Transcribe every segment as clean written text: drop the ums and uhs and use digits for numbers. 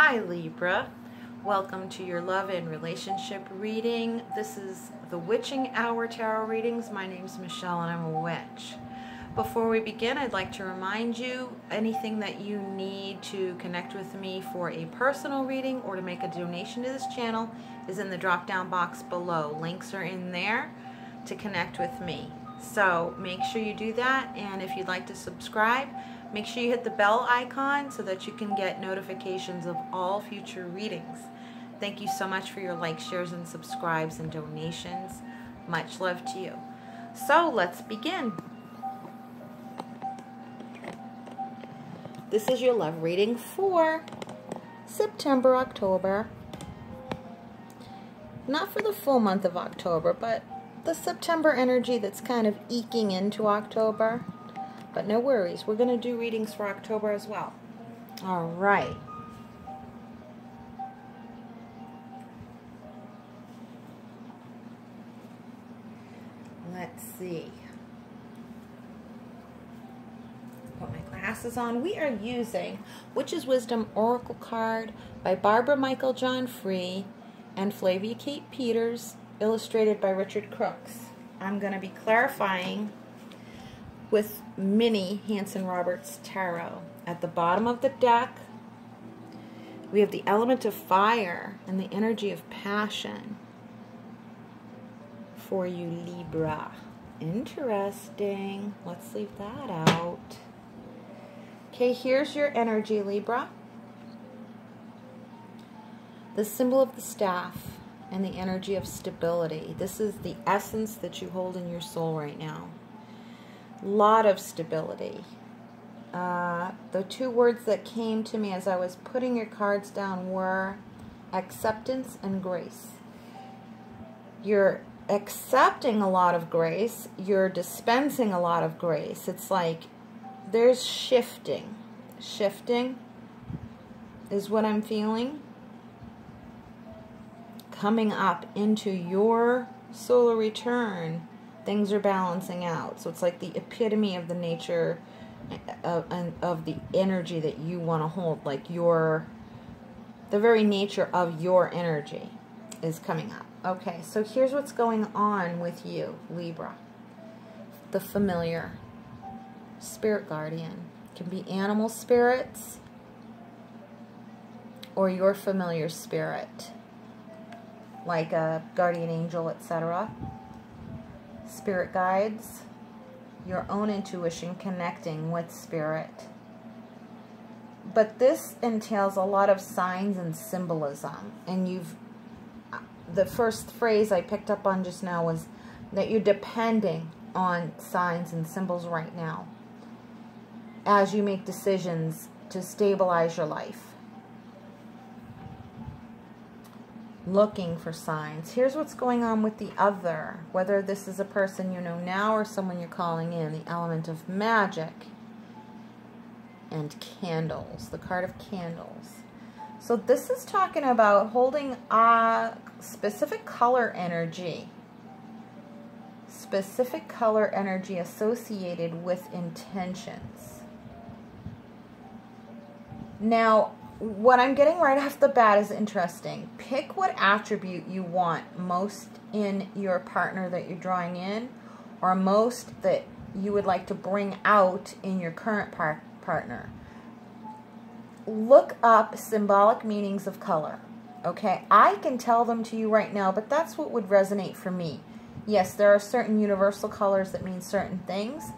Hi Libra, welcome to your love and relationship reading. This is the Witching Hour Tarot readings. My name's Michelle and I'm a witch. Before we begin, I'd like to remind you anything that you need to connect with me for a personal reading or to make a donation to this channel is in the drop down box below. Links are in there to connect with me. So make sure you do that, and if you'd like to subscribe, make sure you hit the bell icon so that you can get notifications of all future readings. Thank you so much for your likes, shares, and subscribes and donations. Much love to you. So let's begin. This is your love reading for September, October. Not for the full month of October, but the September energy that's kind of eking into October. But no worries, we're going to do readings for October as well. All right. Let's see. Put my glasses on. We are using Witch's Wisdom Oracle card by Barbara Michael John Free and Flavia Kate Peters, illustrated by Richard Crooks. I'm going to be clarifying with Mini Hanson Roberts Tarot. At the bottom of the deck, we have the element of fire and the energy of passion for you, Libra. Interesting. Let's leave that out. Okay, here's your energy, Libra. The symbol of the staff and the energy of stability. This is the essence that you hold in your soul right now. Lot of stability. The two words that came to me as I was putting your cards down were acceptance and grace. You're accepting a lot of grace. You're dispensing a lot of grace. It's like there's shifting. Shifting is what I'm feeling. Coming up into your solar return, things are balancing out. So it's like the epitome of the nature of the energy that you want to hold. Like the very nature of your energy is coming up. Okay, so here's what's going on with you, Libra. The familiar spirit guardian. It can be animal spirits or your familiar spirit, like a guardian angel, etc. Spirit guides, your own intuition connecting with spirit. But this entails a lot of signs and symbolism. And the first phrase I picked up on just now was that you're depending on signs and symbols right now as you make decisions to stabilize your life. Looking for signs. Here's what's going on with the other, whether this is a person you know now or someone you're calling in. The element of magic and candles, the card of candles. So this is talking about holding a specific color energy associated with intentions. Now, what I'm getting right off the bat is interesting. Pick what attribute you want most in your partner that you're drawing in, or most that you would like to bring out in your current partner. Look up symbolic meanings of color. Okay, I can tell them to you right now, but that's what would resonate for me. Yes, there are certain universal colors that mean certain things,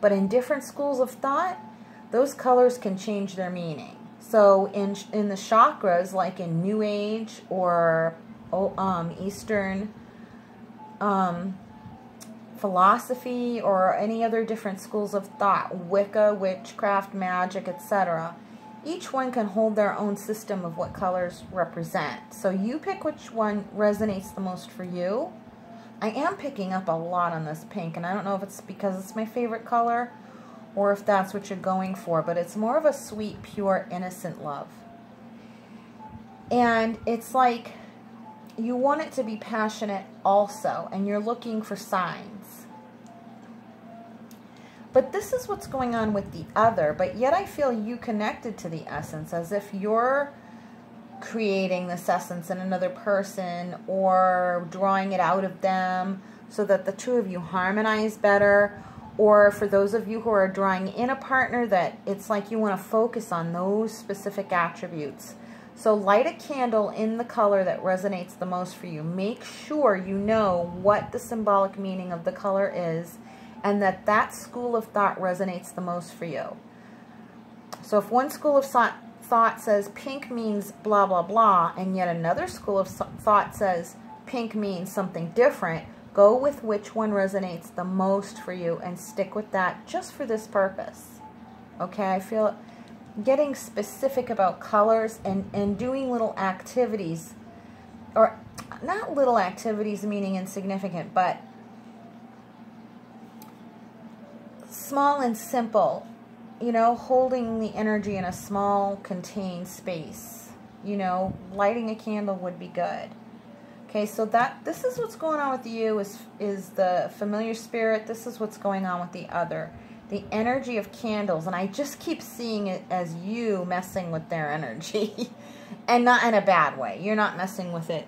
but in different schools of thought, those colors can change their meaning. So in the chakras, like in New Age or Eastern philosophy or any other different schools of thought, Wicca, witchcraft, magic, etc., each one can hold their own system of what colors represent. So you pick which one resonates the most for you. I am picking up a lot on this pink, and I don't know if it's because it's my favorite color or if that's what you're going for, but it's more of a sweet, pure, innocent love. And it's like you want it to be passionate also, and you're looking for signs. But this is what's going on with the other, but yet I feel you connected to the essence, as if you're creating this essence in another person or drawing it out of them so that the two of you harmonize better. Or for those of you who are drawing in a partner, that it's like you want to focus on those specific attributes. So light a candle in the color that resonates the most for you. Make sure you know what the symbolic meaning of the color is and that that school of thought resonates the most for you. So if one school of thought says pink means blah, blah, blah, and yet another school of thought says pink means something different, go with which one resonates the most for you and stick with that just for this purpose. Okay, I feel getting specific about colors and doing little activities, or not little activities meaning insignificant, but small and simple, you know, holding the energy in a small contained space. You know, lighting a candle would be good. Okay, so this is what's going on with you is the familiar spirit. This is what's going on with the other. The energy of candles, and I just keep seeing it as you messing with their energy. And not in a bad way. You're not messing with it.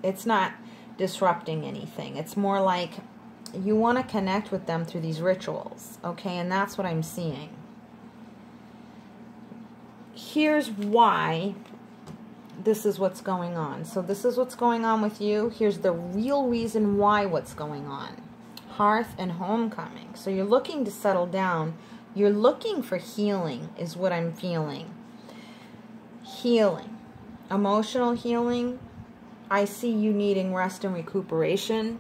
It's not disrupting anything. It's more like you want to connect with them through these rituals. Okay, and that's what I'm seeing. Here's why this is what's going on. So this is what's going on with you. Here's the real reason why what's going on. Hearth and homecoming. So you're looking to settle down. You're looking for healing is what I'm feeling. Healing. Emotional healing. I see you needing rest and recuperation.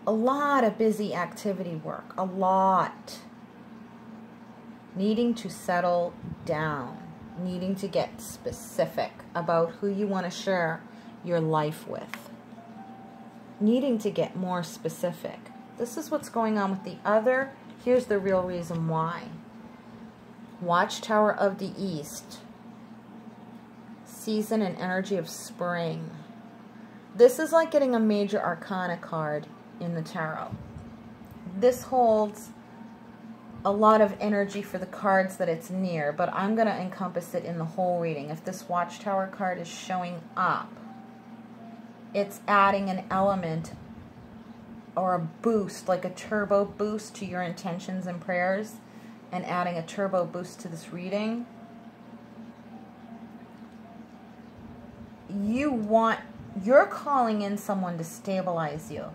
A lot of busy activity work. A lot. Needing to settle down. Needing to get specific about who you want to share your life with. Needing to get more specific. This is what's going on with the other. Here's the real reason why. Watchtower of the East. Season and energy of spring. This is like getting a major arcana card in the tarot. This holds a lot of energy for the cards that it's near, but I'm going to encompass it in the whole reading. If this Watchtower card is showing up, it's adding an element or a boost, like a turbo boost to your intentions and prayers, and adding a turbo boost to this reading. You're calling in someone to stabilize you.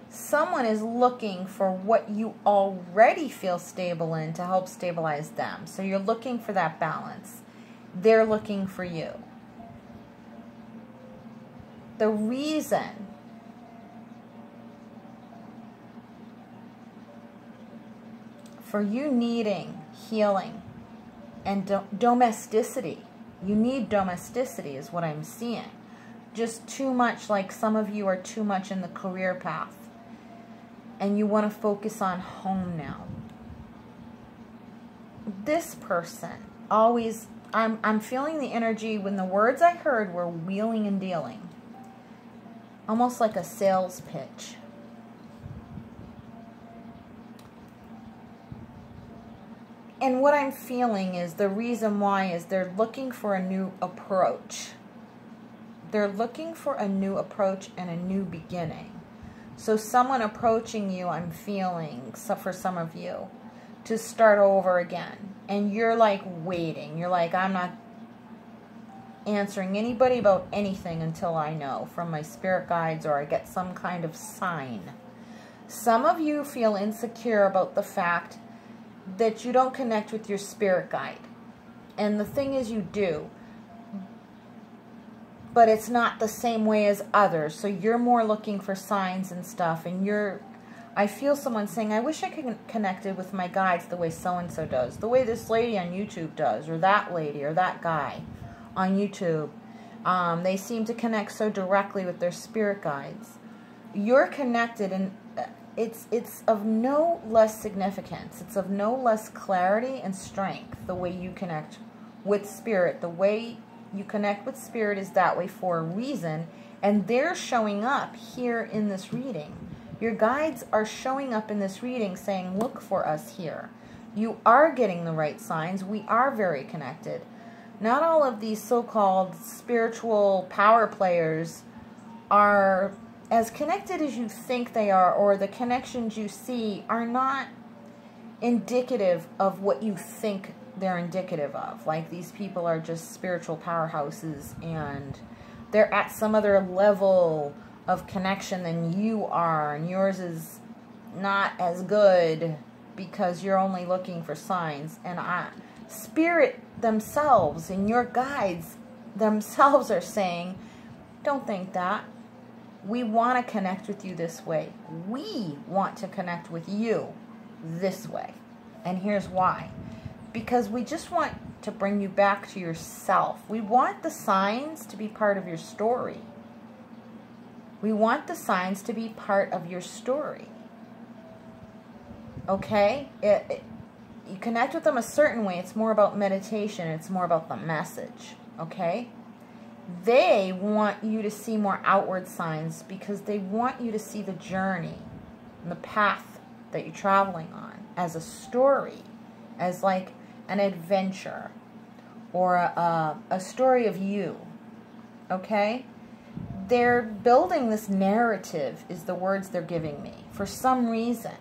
Someone is looking for what you already feel stable in to help stabilize them. So you're looking for that balance. They're looking for you. The reason for you needing healing and domesticity, you need domesticity is what I'm seeing. Just too much, like some of you are too much in the career path. And you want to focus on home now. This person always, I'm feeling the energy when the words I heard were wheeling and dealing. Almost like a sales pitch. And what I'm feeling is the reason why is they're looking for a new approach. They're looking for a new approach and a new beginning. So someone approaching you, I'm feeling, so for some of you, to start over again. And you're like waiting. You're like, I'm not answering anybody about anything until I know from my spirit guides or I get some kind of sign. Some of you feel insecure about the fact that you don't connect with your spirit guide. And the thing is, you do. But it's not the same way as others. So you're more looking for signs and stuff. And I feel someone saying, I wish I could connected with my guides the way so-and-so does. The way this lady on YouTube does. Or that lady or that guy on YouTube. They seem to connect so directly with their spirit guides. You're connected, and it's of no less significance. It's of no less clarity and strength the way you connect with spirit. The way you connect with spirit is that way for a reason, and they're showing up here in this reading. Your guides are showing up in this reading saying, look for us here. You are getting the right signs. We are very connected. Not all of these so-called spiritual power players are as connected as you think they are, or the connections you see are not indicative of what you think they're indicative of. Like, these people are just spiritual powerhouses and they're at some other level of connection than you are, and yours is not as good because you're only looking for signs. And Spirit themselves and your guides themselves are saying, don't think that. We want to connect with you this way. We want to connect with you this way. And here's why. Because we just want to bring you back to yourself. We want the signs to be part of your story. We want the signs to be part of your story. Okay? You connect with them a certain way. It's more about meditation. It's more about the message. Okay? They want you to see more outward signs because they want you to see the journey and the path that you're traveling on as a story, as like an adventure or a story of you. Okay? They're building this narrative, is the words they're giving me, for some reason.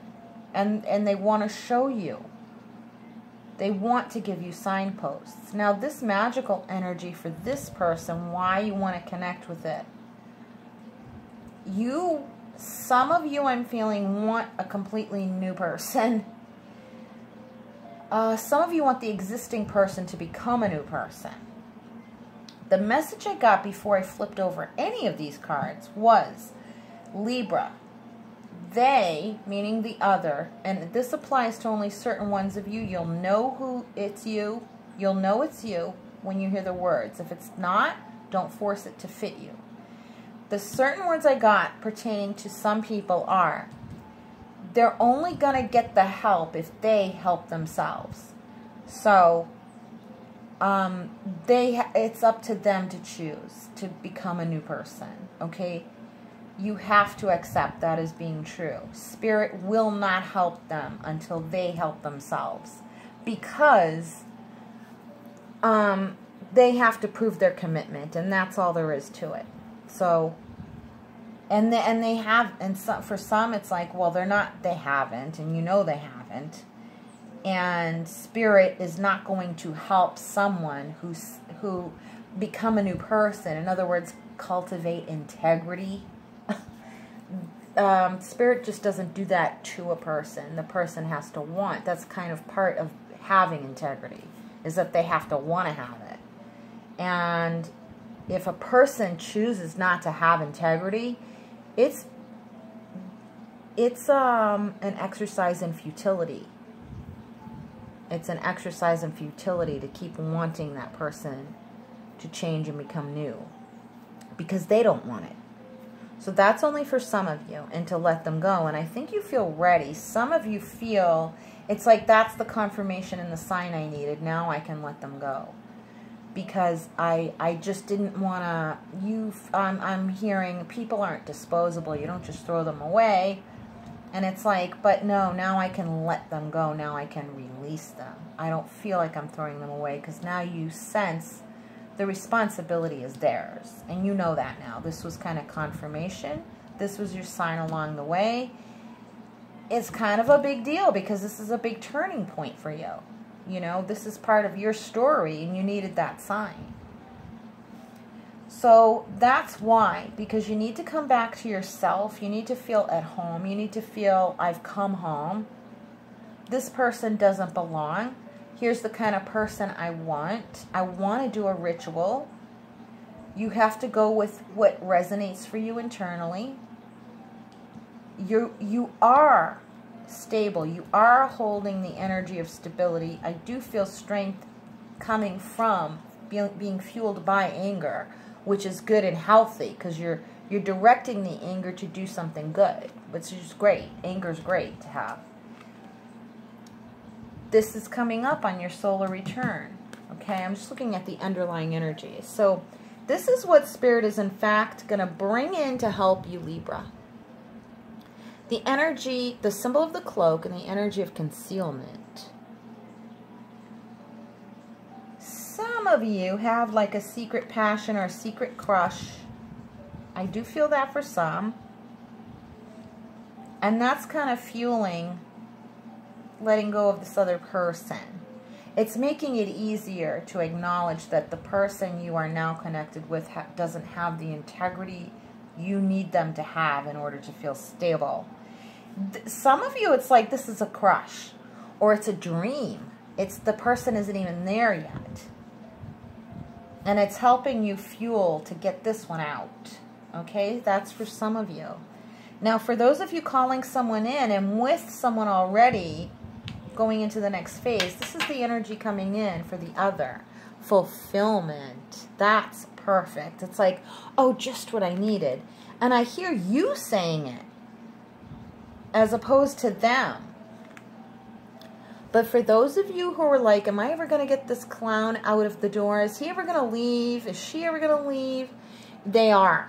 And they want to show you. They want to give you signposts. Now, this magical energy for this person, why you want to connect with it. Some of you, I'm feeling, want a completely new person. Some of you want the existing person to become a new person. The message I got before I flipped over any of these cards was Libra. They, meaning the other, and this applies to only certain ones of you. You'll know who it's you. You'll know it's you when you hear the words. If it's not, don't force it to fit you. The certain words I got pertaining to some people are, they're only going to get the help if they help themselves. So, it's up to them to choose to become a new person, okay? You have to accept that as being true. Spirit will not help them until they help themselves, because they have to prove their commitment, and that's all there is to it. So, for some it's like, well, they haven't, and you know they haven't. And Spirit is not going to help someone who become a new person. In other words, cultivate integrity. Spirit just doesn't do that to a person. The person has to want. That's kind of part of having integrity, is that they have to want to have it. And if a person chooses not to have integrity, it's an exercise in futility. It's an exercise in futility to keep wanting that person to change and become new, because they don't want it. So that's only for some of you, and to let them go. And I think you feel ready. Some of you feel it's like, that's the confirmation and the sign I needed. Now I can let them go. Because I just didn't want to, I'm hearing people aren't disposable. You don't just throw them away. And it's like, but no, now I can let them go. Now I can release them. I don't feel like I'm throwing them away, because now you sense the responsibility is theirs. And you know that now. This was kind of confirmation. This was your sign along the way. It's kind of a big deal, because this is a big turning point for you. You know, this is part of your story, and you needed that sign. So that's why, because you need to come back to yourself. You need to feel at home. You need to feel, I've come home. This person doesn't belong. Here's the kind of person I want. I want to do a ritual. You have to go with what resonates for you internally. You are stable. You are holding the energy of stability. I do feel strength coming from being fueled by anger, which is good and healthy, because you're directing the anger to do something good, which is great. Anger is great to have. This is coming up on your solar return. Okay, I'm just looking at the underlying energy. So this is what Spirit is in fact going to bring in to help you, Libra. The energy, the symbol of the cloak, and the energy of concealment. Some some of you have like a secret passion or a secret crush. I do feel that for some. And that's kind of fueling letting go of this other person. It's making it easier to acknowledge that the person you are now connected with doesn't have the integrity you need them to have in order to feel stable. Some of you, it's like this is a crush or it's a dream. It's the person isn't even there yet. And it's helping you fuel to get this one out. Okay, that's for some of you. Now, for those of you calling someone in and with someone already going into the next phase, this is the energy coming in for the other. Fulfillment. That's perfect. It's like, oh, just what I needed. And I hear you saying it as opposed to them. But for those of you who are like, am I ever going to get this clown out of the door? Is he ever going to leave? Is she ever going to leave? They are.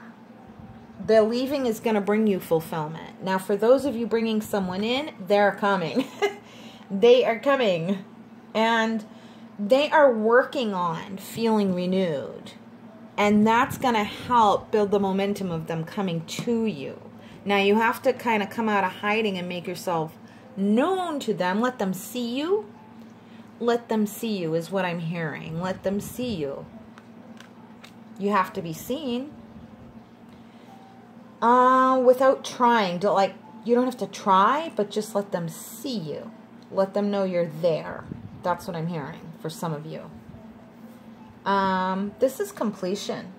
The leaving is going to bring you fulfillment. Now, for those of you bringing someone in, they're coming. They are coming. And they are working on feeling renewed. And that's going to help build the momentum of them coming to you. Now, you have to kind of come out of hiding and make yourself known to them. Let them see you. Let them see you is what I'm hearing. Let them see you. You have to be seen. Without trying. You don't have to try, but just let them see you. Let them know you're there. That's what I'm hearing for some of you. This is completion.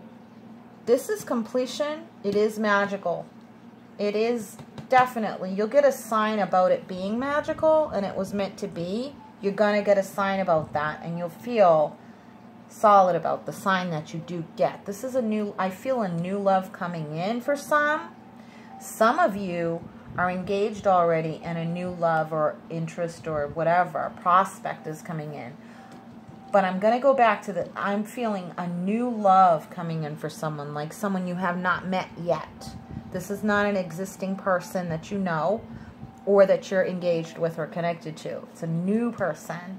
This is completion. It is magical. It is definitely. You'll get a sign about it being magical and it was meant to be. You're going to get a sign about that and you'll feel solid about the sign that you do get. This is I feel a new love coming in for some. Some of you are engaged already and a new love or interest or whatever prospect is coming in. But I'm going to go back to I'm feeling a new love coming in for someone, like someone you have not met yet. This is not an existing person that you know or that you're engaged with or connected to. It's a new person.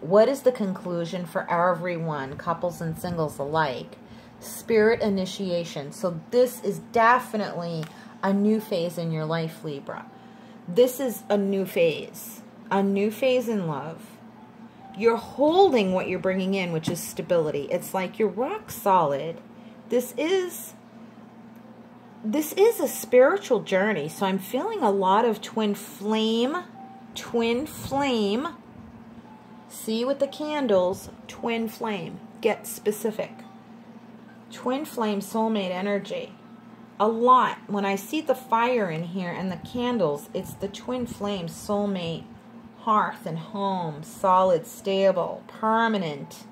What is the conclusion for everyone, couples and singles alike? Spirit initiation. So this is definitely a new phase in your life, Libra. This is a new phase in love. You're holding what you're bringing in, which is stability. It's like you're rock solid. This is a spiritual journey. So I'm feeling a lot of twin flame. See with the candles, twin flame. Get specific. Twin flame soulmate energy. A lot. When I see the fire in here and the candles, it's the twin flame soulmate hearth and home. Solid, stable, permanent,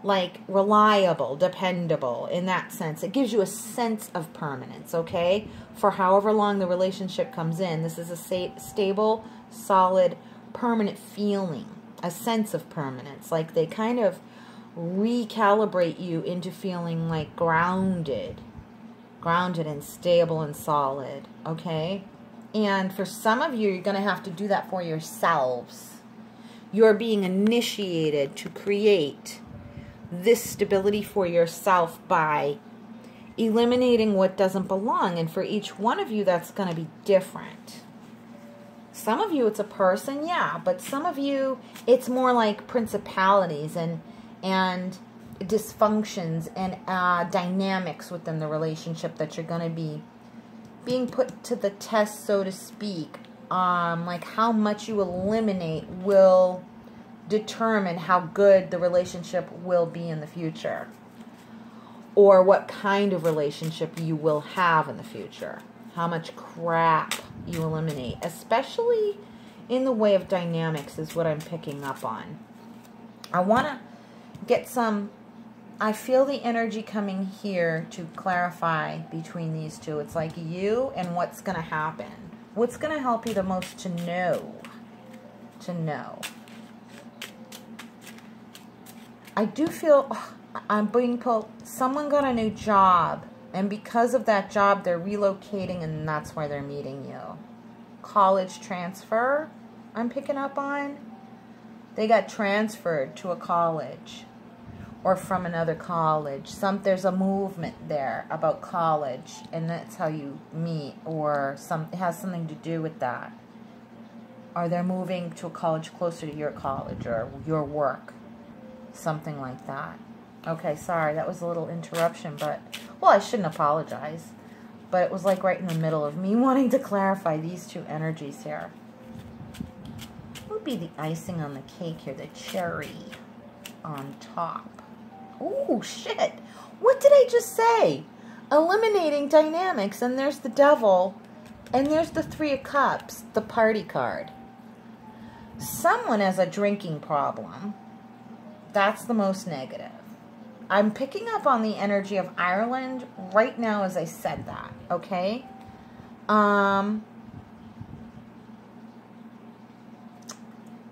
like reliable, dependable in that sense. It gives you a sense of permanence, okay? For however long the relationship comes in, this is a stable, solid, permanent feeling. A sense of permanence. Like they kind of recalibrate you into feeling like grounded and stable and solid, okay? And for some of you, you're going to have to do that for yourselves. You're being initiated to create this stability for yourself by eliminating what doesn't belong. And for each one of you, that's going to be different. Some of you, it's a person, yeah, but some of you, it's more like principalities and dysfunctions and dynamics within the relationship that you're going to be being put to the test, so to speak. Like how much you eliminate will determine how good the relationship will be in the future, or what kind of relationship you will have in the future. How much crap you eliminate, especially in the way of dynamics, is what I'm picking up on. I want to get some, I feel the energy coming here to clarify between these two. It's like you and what's going to happen. What's going to help you the most to know? I do feel, I'm being pulled, someone got a new job. And because of that job, they're relocating, and that's why they're meeting you. College transfer, I'm picking up on. They got transferred to a college or from another college. There's a movement there about college, and that's how you meet, or it has something to do with that. Or they're moving to a college closer to your college or your work. Something like that. Okay, sorry, that was a little interruption, but, well, I shouldn't apologize. But it was like right in the middle of me wanting to clarify these two energies here. What would be the icing on the cake here? The cherry on top. Oh, shit. What did I just say? Eliminating dynamics, and there's the devil, and there's the Three of Cups, the party card. Someone has a drinking problem. That's the most negative. I'm picking up on the energy of Ireland right now as I said that, okay?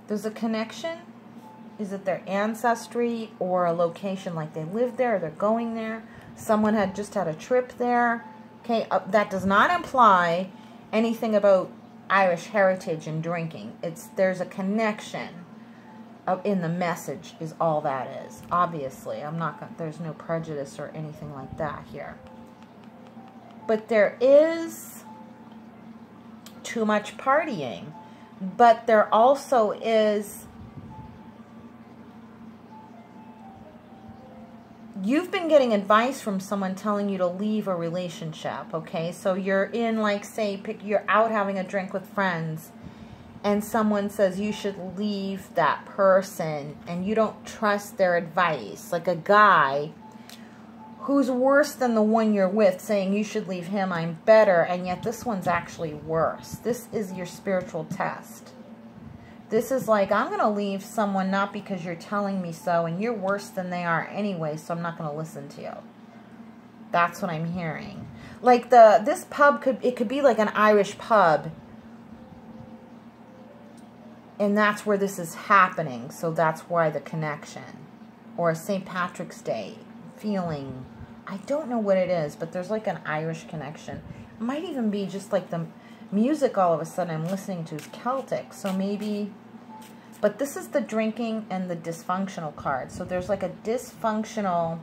There's a connection. Is it their ancestry or a location, like they live there or they're going there? Someone had just had a trip there. Okay, that does not imply anything about Irish heritage and drinking. There's a connection in the message is all that is. Obviously, there's no prejudice or anything like that here. But there is too much partying. But there also is, you've been getting advice from someone telling you to leave a relationship, okay? So you're in, like, say, you're out having a drink with friends, and someone says you should leave that person, and you don't trust their advice. Like a guy who's worse than the one you're with saying you should leave him, I'm better, and yet this one's actually worse. This is your spiritual test. This is like, I'm going to leave someone not because you're telling me so, and you're worse than they are anyway, so I'm not going to listen to you. That's what I'm hearing. Like this pub could be like an Irish pub, and that's where this is happening, so that's why the connection. Or a St. Patrick's Day feeling. I don't know what it is, but there's like an Irish connection. It might even be just like the music all of a sudden I'm listening to is Celtic, so maybe. But this is the drinking and the dysfunctional card. So there's like a dysfunctional,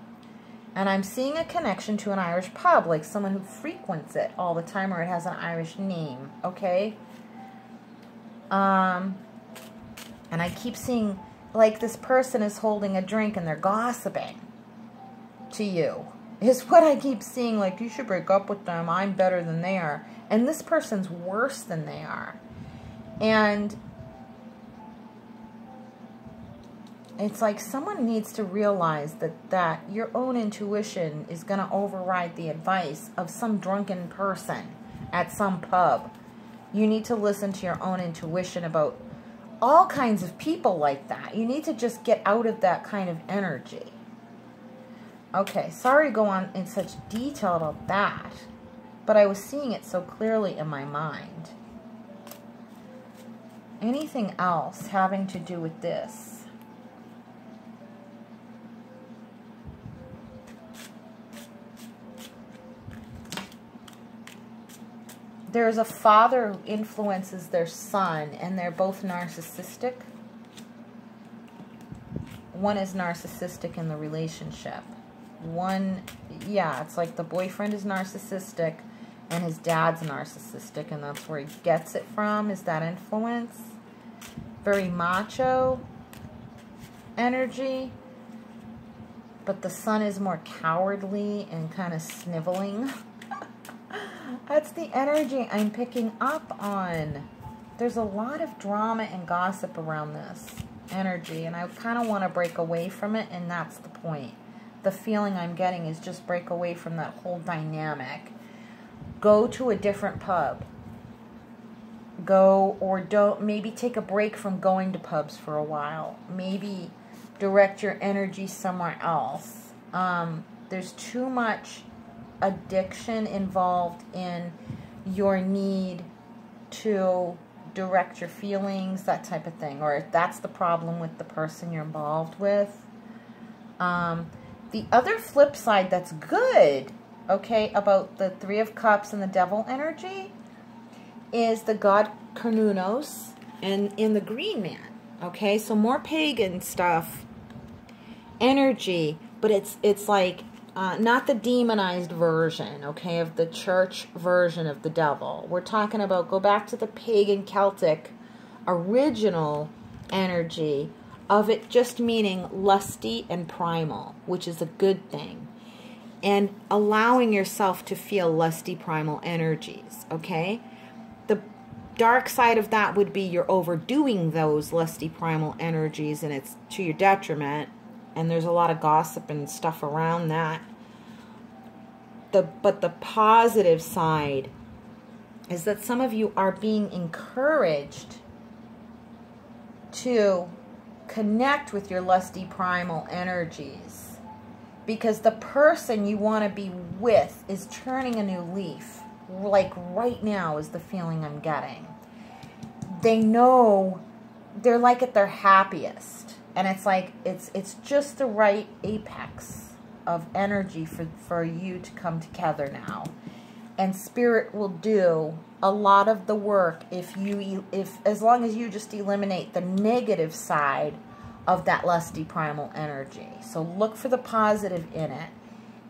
and I'm seeing a connection to an Irish pub, like someone who frequents it all the time, or it has an Irish name, okay? And I keep seeing, like, this person is holding a drink and they're gossiping to you. Is what I keep seeing, like, you should break up with them, I'm better than they are. And this person's worse than they are. And it's like someone needs to realize that your own intuition is going to override the advice of some drunken person at some pub. You need to listen to your own intuition about all kinds of people like that. You need to just get out of that kind of energy. Okay, sorry to go on in such detail about that, but I was seeing it so clearly in my mind. Anything else having to do with this? There's a father who influences their son, and they're both narcissistic. One is narcissistic in the relationship. One, yeah, it's like the boyfriend is narcissistic, and his dad's narcissistic, and that's where he gets it from, is that influence. Very macho energy. But the son is more cowardly and kind of sniveling. That's the energy I'm picking up on. There's a lot of drama and gossip around this energy, and I kind of want to break away from it, and that's the point. The feeling I'm getting is just break away from that whole dynamic. Go to a different pub. Go or don't, maybe take a break from going to pubs for a while. Maybe direct your energy somewhere else. There's too much addiction involved in your need to direct your feelings, that type of thing, or if that's the problem with the person you're involved with. The other flip side that's good, okay, about the Three of Cups and the Devil energy is the god Cernunnos and in the Green Man. Okay, so more pagan stuff, energy, but it's like not the demonized version, okay, of the church version of the devil. We're talking about, go back to the pagan Celtic original energy of it just meaning lusty and primal, which is a good thing. And allowing yourself to feel lusty primal energies, okay? The dark side of that would be you're overdoing those lusty primal energies and it's to your detriment. And there's a lot of gossip and stuff around that. But the positive side is that some of you are being encouraged to connect with your lusty primal energies, because the person you want to be with is turning a new leaf. Like right now is the feeling I'm getting. They know they're like at their happiest. And it's like, it's just the right apex of energy for you to come together now. And Spirit will do a lot of the work if as long as you just eliminate the negative side of that lusty primal energy. So look for the positive in it.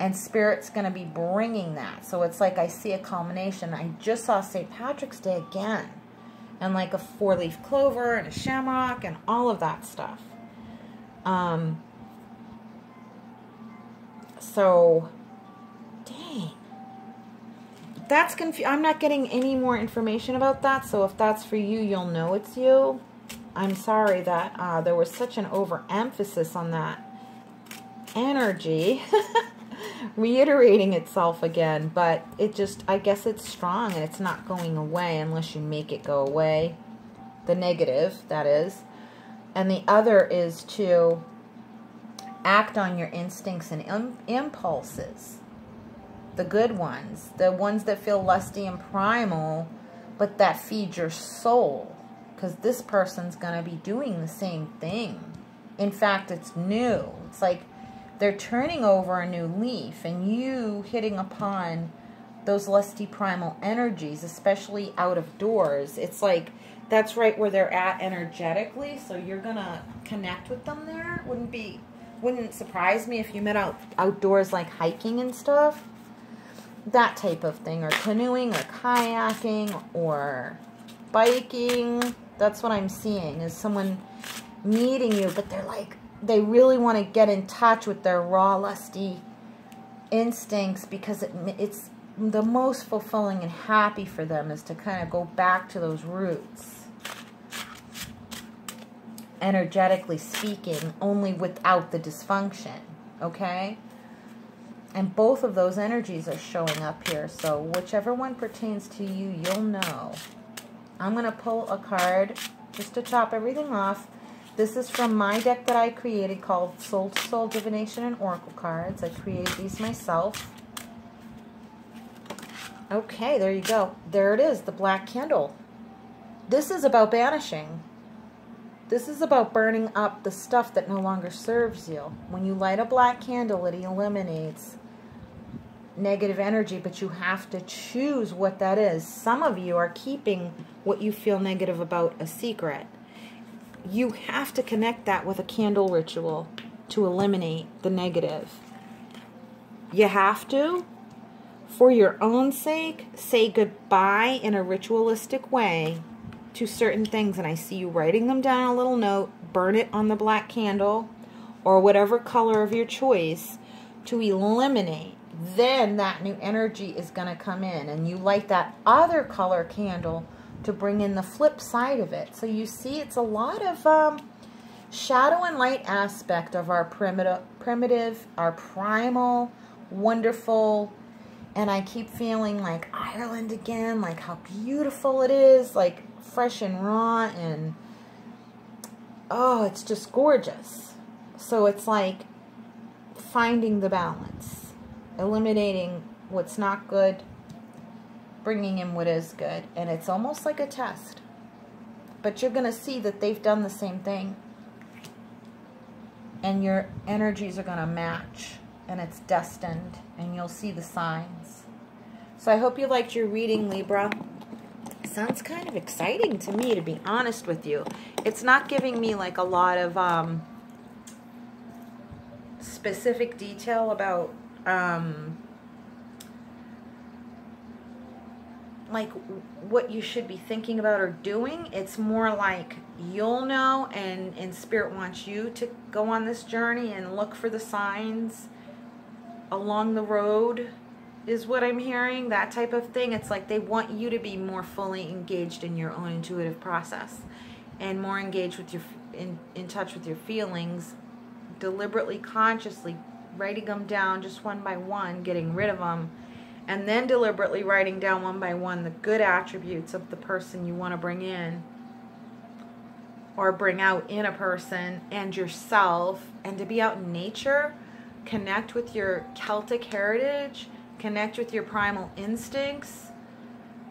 And Spirit's going to be bringing that. So it's like I see a culmination. I just saw St. Patrick's Day again. And like a 4-leaf clover and a shamrock and all of that stuff. So, dang. That's I'm not getting any more information about that. So if that's for you, you'll know it's you. I'm sorry that there was such an overemphasis on that energy reiterating itself again, but it just, I guess it's strong and it's not going away unless you make it go away. The negative, that is. And the other is to act on your instincts and impulses. The good ones. The ones that feel lusty and primal, but that feed your soul. Because this person's going to be doing the same thing. In fact, it's new. It's like they're turning over a new leaf, and you hitting upon those lusty primal energies, especially out of doors. It's like that's right where they're at energetically, so you're going to connect with them there. Wouldn't surprise me if you met outdoors, like hiking and stuff. That type of thing, or canoeing, or kayaking, or biking. That's what I'm seeing, is someone meeting you, but they're like, they really want to get in touch with their raw, lusty instincts, because it's the most fulfilling and happy for them is to kind of go back to those roots. Energetically speaking, only without the dysfunction, okay? And both of those energies are showing up here, so whichever one pertains to you, you'll know. I'm going to pull a card just to chop everything off. This is from my deck that I created called Soul to Soul Divination and Oracle Cards. I created these myself. Okay, there you go. There it is, the black candle. This is about banishing. This is about burning up the stuff that no longer serves you. When you light a black candle, it eliminates negative energy, but you have to choose what that is. Some of you are keeping what you feel negative about a secret. You have to connect that with a candle ritual to eliminate the negative. You have to, for your own sake, say goodbye in a ritualistic way to certain things. And I see you writing them down on a little note, burn it on the black candle or whatever color of your choice to eliminate. Then that new energy is going to come in, and you light that other color candle to bring in the flip side of it. So you see, it's a lot of shadow and light aspect of our primitive, our primal, wonderful, and I keep feeling like Ireland again, like how beautiful it is, like fresh and raw, and oh, it's just gorgeous. So it's like finding the balance, eliminating what's not good, bringing in what is good. And it's almost like a test. But you're going to see that they've done the same thing. And your energies are going to match. And it's destined. And you'll see the signs. So I hope you liked your reading, Libra. sounds kind of exciting to me, to be honest with you. It's not giving me like a lot of specific detail about like what you should be thinking about or doing. It's more like you'll know, and Spirit wants you to go on this journey and look for the signs along the road, is what I'm hearing, that type of thing. It's like they want you to be more fully engaged in your own intuitive process and more engaged with your, in touch with your feelings, deliberately, consciously writing them down just one by one, getting rid of them, and then deliberately writing down one by one the good attributes of the person you want to bring in or bring out in a person and yourself, and to be out in nature, connect with your Celtic heritage, connect with your primal instincts,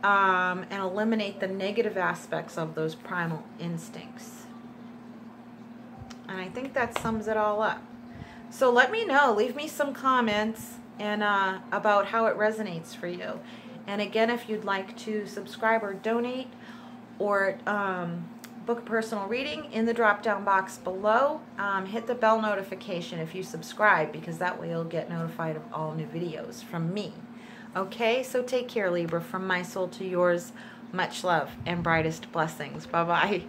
and eliminate the negative aspects of those primal instincts. And I think that sums it all up. So let me know, leave me some comments and about how it resonates for you. And again, if you'd like to subscribe or donate or book a personal reading, in the drop down box below, hit the bell notification if you subscribe, because that way you'll get notified of all new videos from me. Okay, so take care, Libra. From my soul to yours, much love and brightest blessings. Bye-bye.